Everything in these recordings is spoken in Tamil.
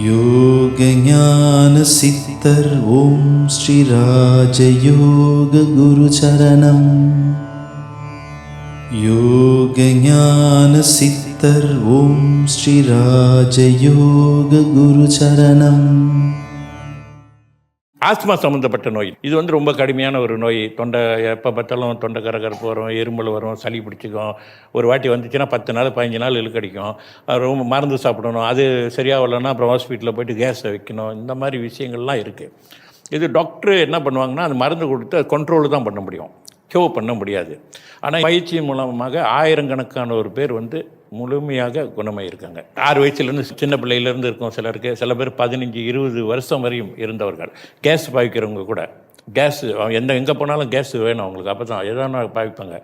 யோக ஞான சித்தர் ஓம் ஸ்ரீ ராஜயோக குரு சரணம். யோக ஞான சித்தர் ஓம் ஸ்ரீ ராஜயோக குரு சரணம். ஆஸ்மா சம்மந்தப்பட்ட நோய் இது ரொம்ப கடுமையான ஒரு நோய். தொண்டை எப்போ பார்த்தாலும் தொண்டை கரகரப்பு வரும், எறும்பல் வரும், சளி பிடிச்சிக்கும். ஒரு வாட்டி வந்துச்சுன்னா 10 நாள் 15 நாள் இழுக்கடிக்கும். ரொம்ப மருந்து சாப்பிடணும். அது சரியாகலைன்னா அப்புறம் ஹாஸ்பிட்டலில் போய்ட்டு கேஸை வைக்கணும். இந்த மாதிரி விஷயங்கள்லாம் இருக்குது. இது டாக்டர் என்ன பண்ணுவாங்கன்னா அந்த மருந்து கொடுத்து அது கண்ட்ரோல் தான் பண்ண முடியும், க்யூர் பண்ண முடியாது. ஆனால் பயிற்சி மூலமாக ஆயிரக்கணக்கான ஒரு பேர் முழுமையாக குணமாயிருக்காங்க. 6 வயசுலேருந்து சின்ன பிள்ளையிலேருந்து இருக்கும் சிலருக்கு. சில பேர் 15-20 வருஷம் வரையும் இருந்தவர்கள். கேஸ் பாய்க்கிறவங்க கூட கேஸ் எங்கே போனாலும் கேஸ் வேணும் அவங்களுக்கு. அப்போ தான் எதான பாய்ப்பாங்க.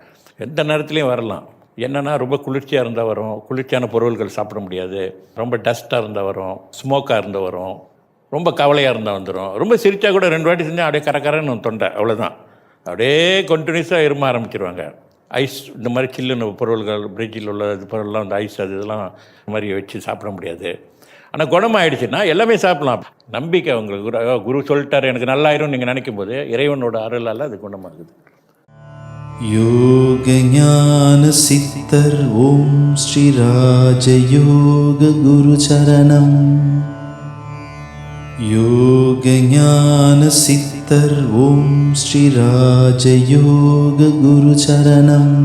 எந்த நேரத்துலையும் வரலாம். என்னென்னா ரொம்ப குளிர்ச்சியாக இருந்தால் வரும், குளிர்ச்சியான பொருள்கள் சாப்பிட முடியாது, ரொம்ப டஸ்ட்டாக இருந்தால் வரும், ஸ்மோக்காக இருந்தால் வரும், ரொம்ப கவலையாக இருந்தால் வந்துடும். ரொம்ப சிரித்தா கூட 2 வாட்டி செஞ்சால் அப்படியே கரகரன்னு தொண்டை, அவ்வளோதான். அப்படியே கண்டினியூஸாக இரும ஆரம்பிச்சிருவாங்க. ஐஸ் இந்த மாதிரி சில்லுன்னு பொருள்கள், ஃப்ரிட்ஜில் உள்ள பொருள்லாம் ஐஸ் இதெல்லாம் இந்த மாதிரி வச்சு சாப்பிட முடியாது. ஆனால் குணமாயிடுச்சுன்னா எல்லாமே சாப்பிடலாம். நம்பிக்கை அவங்களுக்கு. குரு சொல்லிட்டார் எனக்கு நல்லாயிரும் நீங்கள் நினைக்கும் போது இறைவனோட அருளால் அது குணமாகுது. யோக ஞான சித்தர் ஓம் ஸ்ரீ ராஜயோக குரு சரணம். யோக ஞான சித்தர் ஓம் ஸ்ரீ ராஜயோக குரு சரணம்.